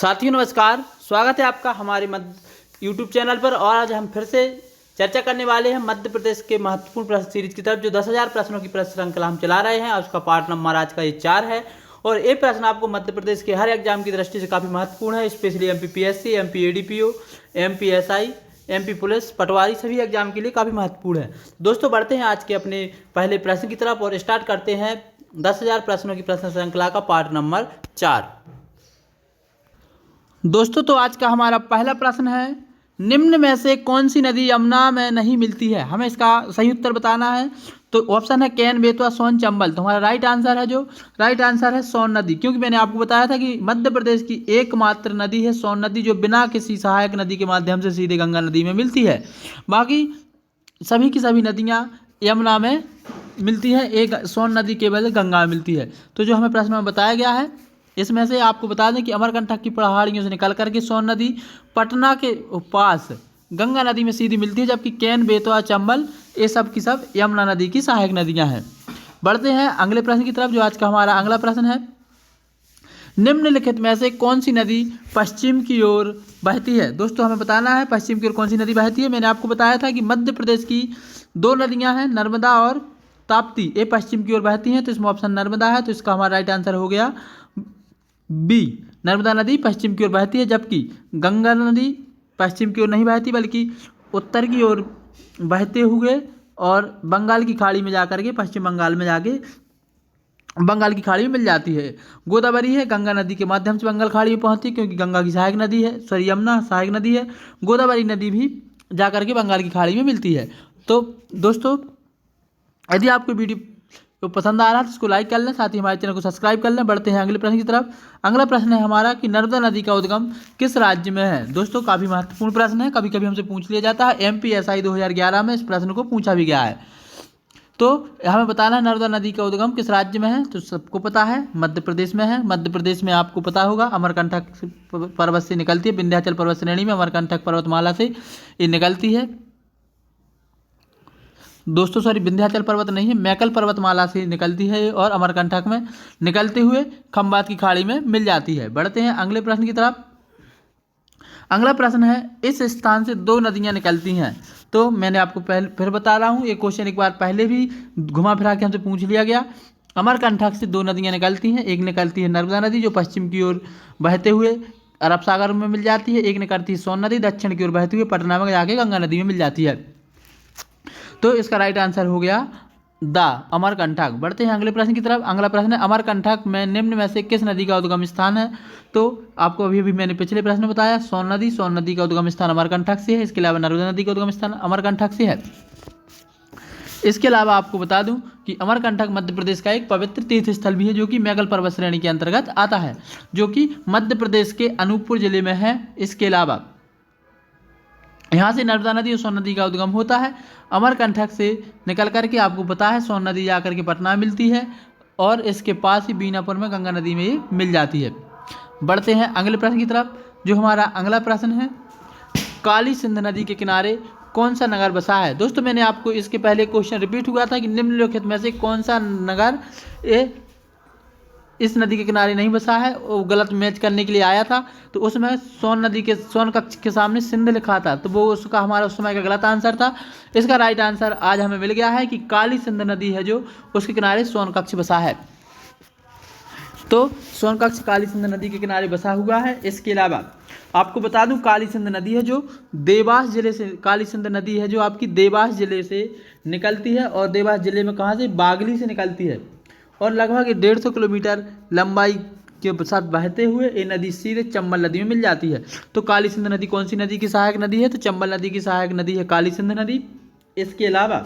साथियों नमस्कार, स्वागत है आपका हमारे मध्य यूट्यूब चैनल पर। और आज हम फिर से चर्चा करने वाले हैं मध्य प्रदेश के महत्वपूर्ण प्रश्न सीरीज की तरफ, जो 10,000 प्रश्नों की प्रश्न श्रृंखला हम चला रहे हैं। उसका पार्ट नंबर आज का ये 4 है और ये प्रश्न आपको मध्य प्रदेश के हर एग्जाम की दृष्टि से काफ़ी महत्वपूर्ण है, specially MPPSC, MP ADPO, MPSI, MP police, Patwari सभी एग्जाम के लिए काफ़ी महत्वपूर्ण है। दोस्तों बढ़ते हैं आज के अपने पहले प्रश्न की तरफ और स्टार्ट करते हैं 10,000 प्रश्नों की प्रश्न श्रृंखला का पार्ट नंबर 4। दोस्तों तो आज का हमारा पहला प्रश्न है, निम्न में से कौन सी नदी यमुना में नहीं मिलती है? हमें इसका सही उत्तर बताना है। तो ऑप्शन है केन, बेतवा, सोन, चंबल। तो हमारा राइट आंसर है सोन नदी, क्योंकि मैंने आपको बताया था कि मध्य प्रदेश की एकमात्र नदी है सोन नदी, जो बिना किसी सहायक नदी के माध्यम से सीधे गंगा नदी में मिलती है। बाकी सभी की सभी नदियाँ यमुना में मिलती है, एक सोन नदी केवल गंगा में मिलती है। तो जो हमें प्रश्न में बताया गया है इसमें से आपको बता दें कि अमरकंटक की पहाड़ियों से निकल करके सोन नदी पटना के पास गंगा नदी में सीधी मिलती है, जबकि केन, बेतवा, चंबल ये सब की सब यमुना नदी की सहायक नदियां हैं। बढ़ते हैं अगले प्रश्न की तरफ, जो आज का हमारा अगला प्रश्न है, निम्नलिखित में से कौन सी नदी पश्चिम की ओर बहती है? दोस्तों हमें बताना है पश्चिम की ओर कौन सी नदी बहती है। मैंने आपको बताया था कि मध्य प्रदेश की दो नदियाँ हैं, नर्मदा और ताप्ती, ये पश्चिम की ओर बहती हैं। तो इसमें ऑप्शन नर्मदा है, तो इसका हमारा राइट आंसर हो गया बी, नर्मदा नदी पश्चिम की ओर बहती है, जबकि गंगा नदी पश्चिम की ओर नहीं बहती बल्कि उत्तर की ओर बहते हुए और बंगाल की खाड़ी में जाकर के पश्चिम बंगाल में जाके बंगाल की खाड़ी में मिल जाती है। गोदावरी है गंगा नदी के माध्यम से बंगाल खाड़ी में पहुंचती है, क्योंकि गंगा की सहायक नदी है, सॉरी यमुना सहायक नदी है। गोदावरी नदी भी जाकर के बंगाल की खाड़ी में मिलती है। तो दोस्तों यदि आपको वीडियो तो पसंद आ रहा है तो इसको लाइक कर लें, साथ ही हमारे चैनल को सब्सक्राइब कर लें। बढ़ते हैं अगले प्रश्न की तरफ। अगला प्रश्न है हमारा कि नर्मदा नदी का उद्गम किस राज्य में है? दोस्तों काफ़ी महत्वपूर्ण प्रश्न है, कभी कभी हमसे पूछ लिया जाता है। MPSI 2011 में इस प्रश्न को पूछा भी गया है। तो हमें बताना है नर्मदा नदी का उद्गम किस राज्य में है। तो सबको पता है मध्य प्रदेश में है। मध्य प्रदेश में आपको पता होगा अमरकंटक पर्वत से निकलती है, विंध्याचल पर्वत श्रेणी में अमरकंटक पर्वतमाला से ये निकलती है। दोस्तों सॉरी, विंध्याचल पर्वत नहीं है, मैकल पर्वतमाला से निकलती है और अमरकंटक में निकलते हुए खंबात की खाड़ी में मिल जाती है। बढ़ते हैं अगले प्रश्न की तरफ। अगला प्रश्न है, इस स्थान से दो नदियां निकलती हैं। तो मैंने आपको पहले फिर बता रहा हूँ, ये क्वेश्चन एक बार पहले भी घुमा फिरा के हमसे पूछ लिया गया। अमरकंटक से दो नदियाँ निकलती हैं, एक निकलती है नर्मदा नदी जो पश्चिम की ओर बहते हुए अरब सागर में मिल जाती है, एक निकलती है सोन नदी दक्षिण की ओर बहते हुए पटना में जाके गंगा नदी में मिल जाती है। तो इसका राइट आंसर हो गया द अमरकंटक। बढ़ते हैं अगले प्रश्न की तरफ। अगला प्रश्न है, अमरकंटक में निम्न में से किस नदी का उद्गम स्थान है? तो आपको अभी मैंने पिछले प्रश्न में बताया सोन नदी का उद्गम स्थान अमरकंटक से है। इसके अलावा नर्मदा नदी का उद्गम स्थान अमरकंटक से है। इसके अलावा आपको बता दूं कि अमरकंटक मध्य प्रदेश का एक पवित्र तीर्थ स्थल भी है, जो कि मैकल पर्वत श्रेणी के अंतर्गत आता है, जो कि मध्य प्रदेश के अनूपपुर जिले में है। इसके अलावा यहाँ से नर्मदा नदी और सोन नदी का उद्गम होता है। अमरकंटक से निकल करके आपको पता है सोन नदी जाकर के पटना मिलती है और इसके पास ही बीनापुर में गंगा नदी में ये मिल जाती है। बढ़ते हैं अगले प्रश्न की तरफ। जो हमारा अगला प्रश्न है, काली सिंध नदी के किनारे कौन सा नगर बसा है? दोस्तों मैंने आपको इसके पहले क्वेश्चन रिपीट हुआ था कि निम्नलिखित में से कौन सा नगर इस नदी के किनारे नहीं बसा है। वो गलत मैच करने के लिए आया था, तो उसमें सोन नदी के सोन कक्ष के सामने सिंध लिखा था, तो वो उसका हमारा उस समय का गलत आंसर था। इसका राइट आंसर आज हमें मिल गया है कि काली सिंध नदी है जो उसके किनारे सोन कक्ष बसा है। तो सोन कक्ष काली सिंध नदी के किनारे बसा हुआ है। इसके अलावा आपको बता दूं काली सिंध नदी है जो देवास जिले से, काली सिंध नदी है जो आपकी देवास जिले से निकलती है और देवास जिले में कहाँ से, बागली से निकलती है और लगभग 150 किलोमीटर लंबाई के साथ बहते हुए ये नदी सीधे चंबल नदी में मिल जाती है। तो काली सिंध नदी कौन सी नदी की सहायक नदी है? तो चंबल नदी की सहायक नदी है काली सिंध नदी। इसके अलावा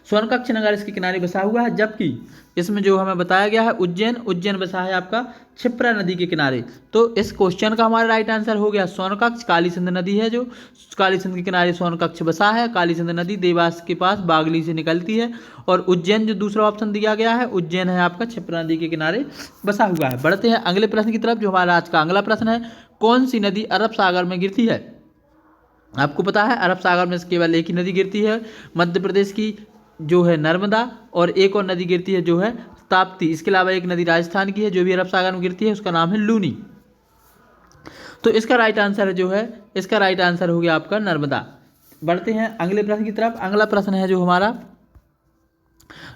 स्वर्णकक्ष नगर इसके किनारे बसा हुआ है, जबकि इसमें जो हमें बताया गया है उज्जैन बसा है आपका क्षिप्रा नदी के किनारे। तो इस क्वेश्चन का हमारा राइट आंसर हो गया सोनकक्ष। काली सिंध नदी है जो काली सिंध के किनारे सोनकक्ष बसा है। काली सिंध नदी देवास के पास बागली से निकलती है और उज्जैन जो दूसरा ऑप्शन दिया गया है उज्जैन है आपका क्षिप्रा नदी के किनारे बसा हुआ है। बढ़ते हैं अगले प्रश्न की तरफ। जो हमारा आज का अगला प्रश्न है, कौन सी नदी अरब सागर में गिरती है? आपको पता है अरब सागर में केवल एक ही नदी गिरती है, मध्य प्रदेश की जो है नर्मदा, और एक और नदी गिरती है जो है ताप्ती। इसके अलावा एक नदी राजस्थान की है जो भी अरब सागर में गिरती है, उसका नाम है लूनी। तो इसका राइट आंसर जो है, इसका राइट आंसर हो गया आपका नर्मदा। बढ़ते हैं अगले प्रश्न की तरफ। अगला प्रश्न है जो हमारा,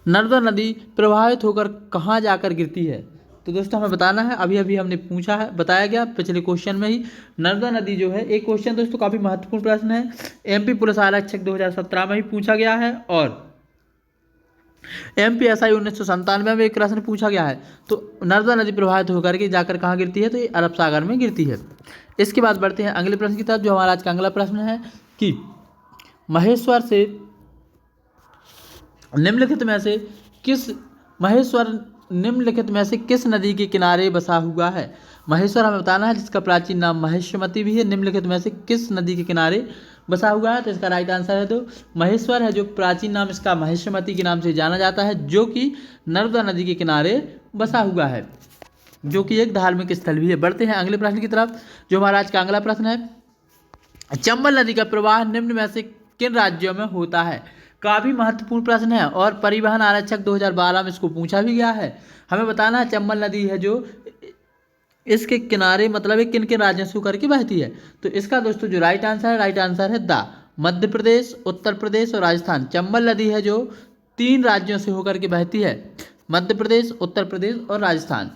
नर्मदा नदी प्रवाहित होकर कहाँ जाकर गिरती है? तो दोस्तों हमें बताना है, अभी अभी हमने पूछा है, बताया गया पिछले क्वेश्चन में ही। नर्मदा नदी जो है, एक क्वेश्चन दोस्तों काफ़ी महत्वपूर्ण प्रश्न है, एमपी पुलिस आरक्षक 2017 में ही पूछा गया है और MPSI 1997 में एक प्रश्न पूछा गया है। तो नर्मदा नदी प्रवाहित होकर के जाकर कहाँ गिरती है? तो ये अरब सागर में गिरती है। इसके बाद बढ़ते हैं अगले प्रश्न की तरफ, जो हमारा आज का अगला प्रश्न है कि महेश्वर निम्नलिखित में से किस नदी के किनारे बसा हुआ है? महेश्वर हमें बताना है, जिसका प्राचीन नाम महेश्वमती भी है। निम्नलिखित में से किस नदी के किनारे बसा हुआ है? तो इसका राइट आंसर है तो महेश्वर है, जो प्राचीन नाम इसका महेश्वमती के नाम से जाना जाता है, जो कि नर्मदा नदी के किनारे बसा हुआ है, जो कि एक धार्मिक स्थल भी है। बढ़ते हैं अगले प्रश्न की तरफ, जो हमारा आज का अगला प्रश्न है, चंबल नदी का प्रवाह निम्न में से किन राज्यों में होता है? काफ़ी महत्वपूर्ण प्रश्न है और परिवहन आरक्षक 2012 में इसको पूछा भी गया है। हमें बताना है चंबल नदी है जो इसके किनारे मतलब है किन किन राज्यों से होकर के बहती है। तो इसका दोस्तों जो राइट आंसर है द मध्य प्रदेश, उत्तर प्रदेश और राजस्थान। चंबल नदी है जो 3 राज्यों से होकर के बहती है, मध्य प्रदेश, उत्तर प्रदेश और राजस्थान।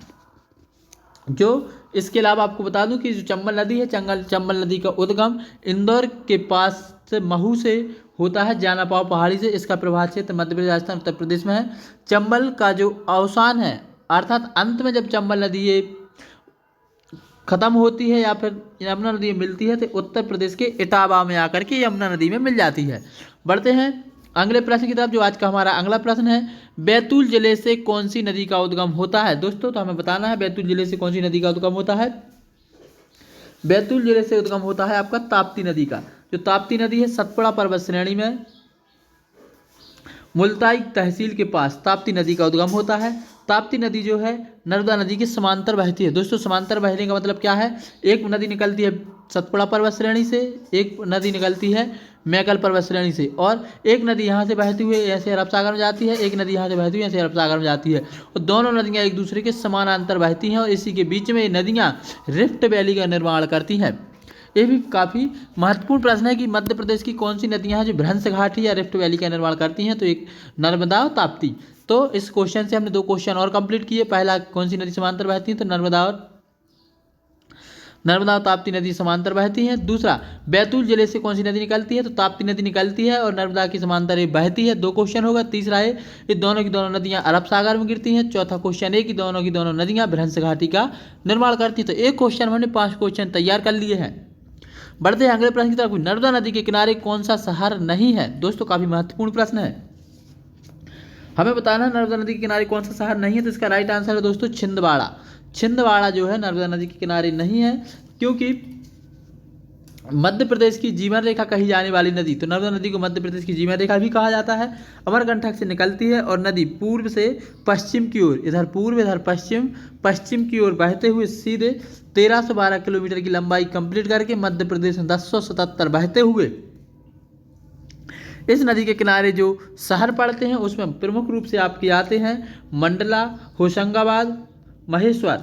जो इसके अलावा आपको बता दूं कि जो चंबल नदी है, चंबल नदी का उद्गम इंदौर के पास से महू से होता है, जानापाव पहाड़ी से। इसका प्रवाह क्षेत्र मध्य प्रदेश, राजस्थान, उत्तर प्रदेश में है। चंबल का जो अवसान है, अर्थात अंत में जब चंबल नदी ये खत्म होती है या फिर यमुना नदी में मिलती है, तो उत्तर प्रदेश के इटावा में आकर के यमुना नदी में मिल जाती है। बढ़ते हैं अगले प्रश्न की तरफ, जो आज का हमारा अगला प्रश्न है, बैतूल जिले से कौन सी नदी का उद्गम होता है? दोस्तों तो हमें बताना है बैतूल जिले से कौन सी नदी का उद्गम होता है। बैतूल जिले से उद्गम होता है आपका ताप्ती नदी का। जो ताप्ती नदी है सतपुड़ा पर्वत श्रेणी में मुल्ताई तहसील के पास ताप्ती नदी का उद्गम होता है। ताप्ती नदी जो है नर्मदा नदी के समांतर बहती है। दोस्तों समांतर बहने का मतलब क्या है? एक नदी निकलती है सतपुड़ा पर्वत श्रेणी से, एक नदी निकलती है मैकल पर्वत श्रेणी से, और एक नदी यहाँ से बहती हुई ऐसे अरब सागर में जाती है, एक नदी यहाँ से बहती हुई ऐसे अरब सागर में जाती है, और दोनों नदियाँ एक दूसरे के समानांतर बहती हैं और इसी के बीच में ये नदियाँ रिफ्ट वैली का निर्माण करती हैं। ये भी काफ़ी महत्वपूर्ण प्रश्न है कि मध्य प्रदेश की कौन सी नदियाँ हैं जो भ्रंश घाटी या रिफ्ट वैली का निर्माण करती हैं? तो एक नर्मदा और ताप्ती। तो इस क्वेश्चन से हमने 2 क्वेश्चन और कंप्लीट किए। पहला, कौन सी नदी समांतर बहती है? तो नर्मदा और ताप्ती नदी समांतर बहती हैं। दूसरा, बैतूल जिले से कौन सी नदी निकलती है? तो ताप्ती नदी निकलती है और नर्मदा की समांतर बहती है। 2 क्वेश्चन होगा। तीसरा है, ये दोनों की दोनों नदियां अरब सागर में गिरती हैं। चौथा क्वेश्चन है कि दोनों की दोनों नदियां भ्रंश घाटी का निर्माण करती हैं। तो एक क्वेश्चन हमने 5 क्वेश्चन तैयार कर लिए हैं। बढ़ते हैं अगले प्रश्न की तरफ। नर्मदा नदी के किनारे कौन सा शहर नहीं है? दोस्तों काफी महत्वपूर्ण प्रश्न है, हमें बताना है नर्मदा नदी के किनारे कौन सा शहर नहीं है। तो इसका राइट आंसर है दोस्तों छिंदवाड़ा। छिंदवाड़ा जो है नर्मदा नदी के किनारे नहीं है, क्योंकि मध्य प्रदेश की जीवन रेखा कही जाने वाली नदी, तो नर्मदा नदी को मध्य प्रदेश की जीवन रेखा भी कहा जाता है। अमरकंटक से निकलती है और नदी पूर्व से पश्चिम की ओर, इधर पूर्व इधर पश्चिम, पश्चिम की ओर बहते हुए सीधे 1312 किलोमीटर की लंबाई कंप्लीट करके मध्य प्रदेश में 1077 बहते हुए इस नदी के किनारे जो शहर पड़ते हैं उसमें प्रमुख रूप से आपके आते हैं मंडला, होशंगाबाद, महेश्वर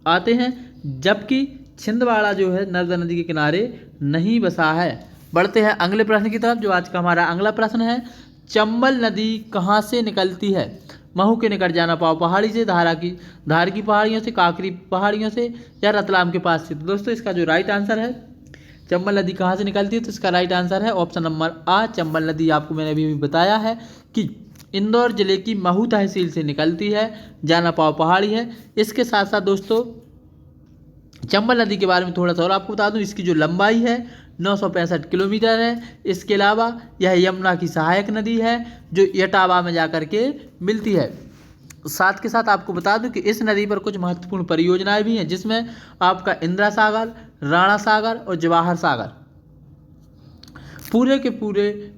आते हैं, जबकि छिंदवाड़ा जो है नर्मदा नदी के किनारे नहीं बसा है। बढ़ते हैं अगले प्रश्न की तरफ, जो आज का हमारा अगला प्रश्न है, चंबल नदी कहाँ से निकलती है? महू के निकट जानापाव पहाड़ी से, धार की पहाड़ियों से, काकरी पहाड़ियों से, या रतलाम के पास से? तो दोस्तों इसका जो राइट आंसर है, चंबल नदी कहाँ से निकलती है? तो इसका राइट आंसर है ऑप्शन नंबर आ। चंबल नदी आपको मैंने अभी बताया है कि इंदौर जिले की महू तहसील से निकलती है, जानापाव पहाड़ी है। इसके साथ साथ दोस्तों चंबल नदी के बारे में थोड़ा सा और आपको बता दूं, इसकी जो लंबाई है 965 किलोमीटर है। इसके अलावा यह यमुना की सहायक नदी है जो इटावा में जाकर के मिलती है। साथ के साथ आपको बता दूं कि इस नदी पर कुछ महत्वपूर्ण परियोजनाएं भी हैं, जिसमें आपका इंदिरा सागर, राणा सागर और जवाहर सागर पूरे के पूरे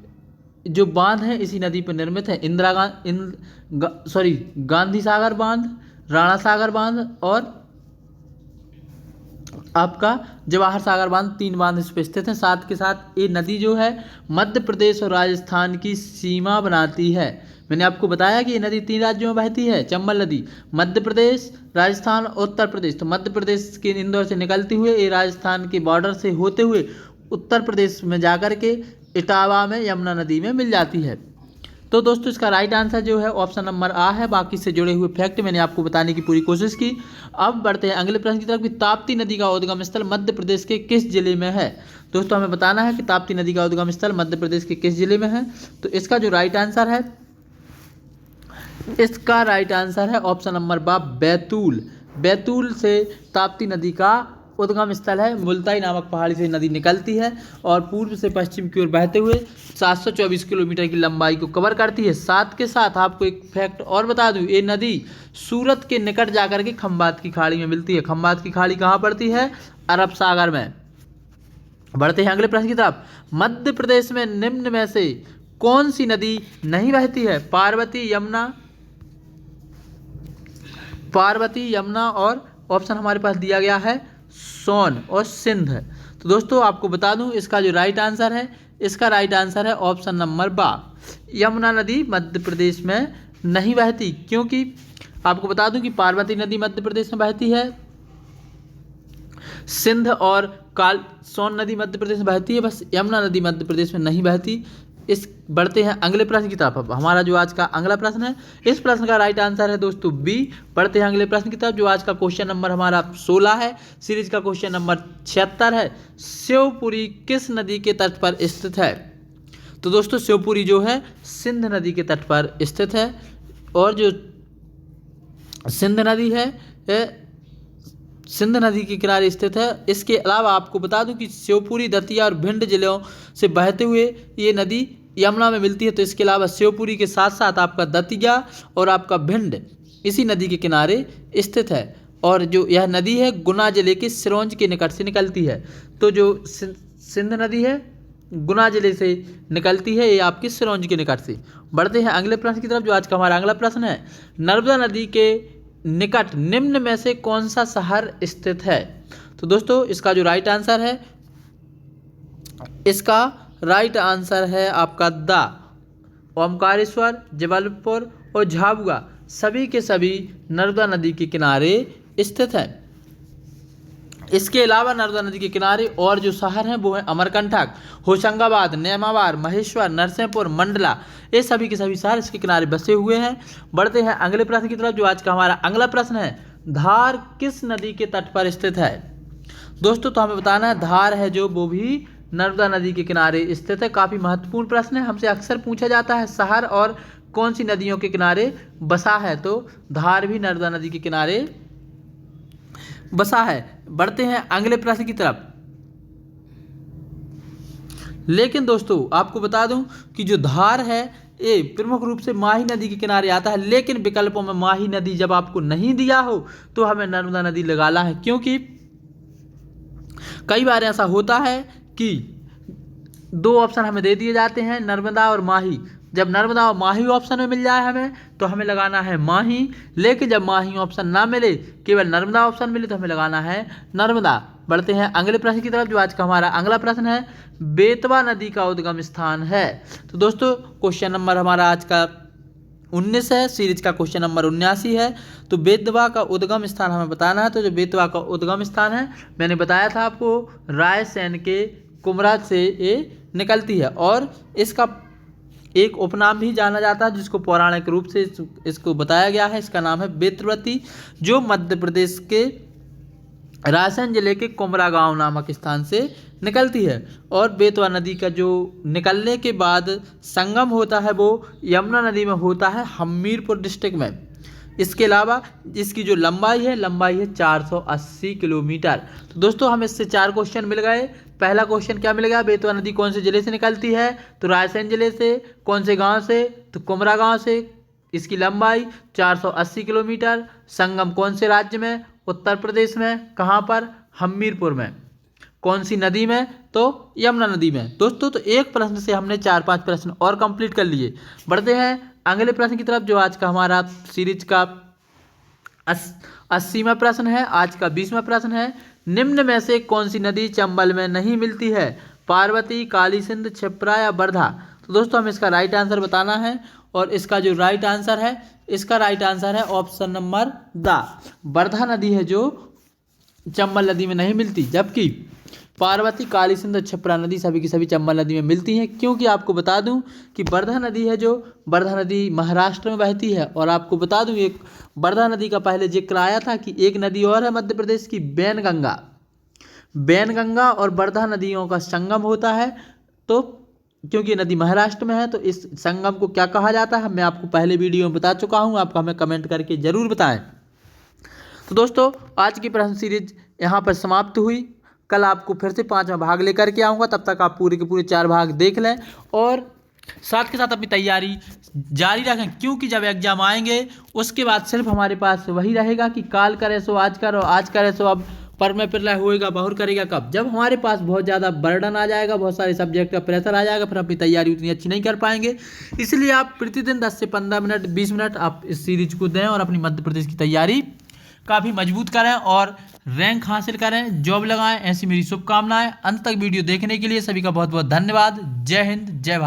जो बांध हैं इसी नदी पर निर्मित है। गांधी सागर बांध, राणा सागर बांध और आपका जवाहर सागर बांध, 3 बांध इस पर स्थित हैं। साथ के साथ ये नदी जो है मध्य प्रदेश और राजस्थान की सीमा बनाती है। मैंने आपको बताया कि ये नदी 3 राज्यों में बहती है। चंबल नदी मध्य प्रदेश, राजस्थान और उत्तर प्रदेश। तो मध्य प्रदेश के इंदौर से निकलते हुए ये राजस्थान के बॉर्डर से होते हुए उत्तर प्रदेश में जाकर के इटावा में यमुना नदी में मिल जाती है। तो दोस्तों इसका राइट आंसर जो है ऑप्शन नंबर आ है। बाकी से जुड़े हुए फैक्ट मैंने आपको बताने की पूरी कोशिश की। अब बढ़ते हैं अगले प्रश्न की तरफ कि ताप्ती नदी का उद्गम स्थल मध्य प्रदेश के किस जिले में है। दोस्तों हमें बताना है कि ताप्ती नदी का उद्गम स्थल मध्य प्रदेश के किस जिले में है। तो इसका जो राइट आंसर है, इसका राइट आंसर है ऑप्शन नंबर बा, बैतूल। बैतूल से ताप्ती नदी का उद्गम स्थल है। मुल्ताई नामक पहाड़ी से नदी निकलती है और पूर्व से पश्चिम की ओर बहते हुए 724 किलोमीटर की लंबाई को कवर करती है। साथ के साथ आपको एक फैक्ट और बता दूं, ये नदी सूरत के निकट जाकर के खंबात की खाड़ी में मिलती है। खंबात की खाड़ी कहाँ पड़ती है? अरब सागर में। बढ़ते हैं अगले प्रश्न की तरफ। मध्य प्रदेश में निम्न में से कौन सी नदी नहीं बहती है? पार्वती, यमुना और ऑप्शन हमारे पास दिया गया है सोन और सिंध। तो दोस्तों आपको बता दूं इसका जो राइट आंसर है, इसका राइट आंसर है ऑप्शन नंबर बा, यमुना नदी मध्य प्रदेश में नहीं बहती। क्योंकि आपको बता दूं कि पार्वती नदी मध्य प्रदेश में बहती है, सिंध और सोन नदी मध्य प्रदेश में बहती है, बस यमुना नदी मध्य प्रदेश में नहीं बहती। इस बढ़ते हैं अगले प्रश्न की तरफ। अब हमारा जो आज का अगला प्रश्न है, इस प्रश्न का राइट आंसर है दोस्तों बी। बढ़ते हैं अगले प्रश्न की तरफ जो आज का क्वेश्चन नंबर हमारा 16 है। सीरीज का क्वेश्चन नंबर 76 है। शिवपुरी किस नदी के तट पर स्थित है? तो दोस्तों शिवपुरी जो है सिंध नदी के तट पर स्थित है और जो सिंध नदी है सिंध नदी के किनारे स्थित है। इसके अलावा आपको बता दूं कि शिवपुरी, दतिया और भिंड जिलों से बहते हुए ये नदी यमुना में मिलती है। तो इसके अलावा शिवपुरी के साथ साथ आपका दतिया और आपका भिंड इसी नदी के किनारे स्थित है। और जो यह नदी है गुना जिले के सिरोंज के निकट से निकलती है। तो जो सिंध नदी है गुना जिले से निकलती है, ये आपकी सिरोंज के निकट से। बढ़ते हैं अगले प्रश्न की तरफ जो आज का हमारा अगला प्रश्न है। नर्मदा नदी के निकट निम्न में से कौन सा शहर स्थित है? तो दोस्तों इसका जो राइट आंसर है, इसका राइट आंसर है आपका दा, ओमकारेश्वर, जबलपुर और झाबुआ सभी के सभी नर्मदा नदी के किनारे स्थित है। इसके अलावा नर्मदा नदी के किनारे और जो शहर हैं वो हैं अमरकंटक, होशंगाबाद, नेमावर, महेश्वर, नरसिंहपुर, मंडला। ये सभी के सभी शहर इसके किनारे बसे हुए हैं। बढ़ते हैं अगले प्रश्न की तरफ जो आज का हमारा अगला प्रश्न है। धार किस नदी के तट पर स्थित है? दोस्तों तो हमें बताना है धार है जो वो भी नर्मदा नदी के किनारे स्थित है। काफ़ी महत्वपूर्ण प्रश्न है, हमसे अक्सर पूछा जाता है शहर और कौन सी नदियों के किनारे बसा है। तो धार भी नर्मदा नदी के किनारे बसा है। बढ़ते हैं अगले प्रश्न की तरफ। लेकिन दोस्तों आपको बता दूं कि जो धार है ये प्रमुख रूप से माही नदी के किनारे आता है, लेकिन विकल्पों में माही नदी जब आपको नहीं दिया हो तो हमें नर्मदा नदी लगाना है। क्योंकि कई बार ऐसा होता है कि 2 ऑप्शन हमें दे दिए जाते हैं, नर्मदा और माही। जब नर्मदा और माही ऑप्शन में मिल जाए हमें तो हमें लगाना है माही, लेकिन जब माही ऑप्शन ना मिले, केवल नर्मदा ऑप्शन मिले तो हमें लगाना है नर्मदा। बढ़ते हैं अगले प्रश्न की तरफ जो आज का हमारा अगला प्रश्न है। बेतवा नदी का उद्गम स्थान है। तो दोस्तों क्वेश्चन नंबर हमारा आज का 19 है, सीरीज का क्वेश्चन नंबर 79 है। तो बेतवा का उद्गम स्थान हमें बताना है। तो जो बेतवा का उद्गम स्थान है मैंने बताया था आपको, रायसेन के कुमरा से ये निकलती है और इसका एक उपनाम भी जाना जाता है जिसको पौराणिक रूप से इसको बताया गया है। इसका नाम है बेतवती, जो मध्य प्रदेश के रायसेन जिले के कुमरा गांव नामक स्थान से निकलती है। और बेतवा नदी का जो निकलने के बाद संगम होता है वो यमुना नदी में होता है हमीरपुर डिस्ट्रिक्ट में। इसके अलावा इसकी जो लंबाई है 480 किलोमीटर। तो दोस्तों हमें इससे 4 क्वेश्चन मिल गए। पहला क्वेश्चन क्या मिल गया? बेतवा नदी कौन से जिले से निकलती है? तो रायसेन जिले से। कौन से गांव से? तो कुमरा गांव से। इसकी लंबाई 480 किलोमीटर। संगम कौन से राज्य में? उत्तर प्रदेश में। कहाँ पर? हमीरपुर में। कौन सी नदी में? तो यमुना नदी में। दोस्तों तो एक प्रश्न से हमने 4-5 प्रश्न और कंप्लीट कर लिए। बढ़ते हैं अगले प्रश्न की तरफ जो आज का हमारा सीरीज का 80वां प्रश्न है। आज का 20वां प्रश्न है। निम्न में से कौन सी नदी चंबल में नहीं मिलती है? पार्वती, काली सिंध, क्षिप्रा या वर्धा? तो दोस्तों हमें इसका राइट आंसर बताना है और इसका जो राइट आंसर है, इसका राइट आंसर है ऑप्शन नंबर द। वर्धा नदी है जो चंबल नदी में नहीं मिलती, जबकि पार्वती, काली सिंधु और क्षिप्रा नदी सभी की सभी चंबल नदी में मिलती हैं। क्योंकि आपको बता दूं कि वर्धा नदी है जो, वर्धा नदी महाराष्ट्र में बहती है। और आपको बता दूं एक वर्धा नदी का पहले जिक्र आया था कि एक नदी और है मध्य प्रदेश की, बैनगंगा। बैनगंगा और वर्धा नदियों का संगम होता है। तो क्योंकि नदी महाराष्ट्र में है तो इस संगम को क्या कहा जाता है, मैं आपको पहले वीडियो में बता चुका हूँ, आप हमें कमेंट करके ज़रूर बताएं। तो दोस्तों आज की प्रश्न सीरीज यहाँ पर समाप्त हुई। कल आपको फिर से 5वां भाग लेकर के आऊँगा, तब तक आप पूरे के पूरे 4 भाग देख लें और साथ के साथ अपनी तैयारी जारी रखें। क्योंकि जब एग्जाम आएंगे उसके बाद सिर्फ हमारे पास वही रहेगा कि काल करे सो आज कर, और आज करे सो अब, पर में पिल्ला होएगा बहुर करेगा कब। जब हमारे पास बहुत ज़्यादा बर्डन आ जाएगा, बहुत सारे सब्जेक्ट का प्रेशर आ जाएगा, फिर अपनी तैयारी उतनी अच्छी नहीं कर पाएंगे। इसलिए आप प्रतिदिन 10 से 15 मिनट, 20 मिनट आप इस सीरीज को दें और अपनी मध्य प्रदेश की तैयारी काफ़ी मजबूत करें और रैंक हासिल करें, जॉब लगाएं। ऐसी मेरी शुभकामनाएं। अंत तक वीडियो देखने के लिए सभी का बहुत बहुत धन्यवाद। जय हिंद, जय भारत।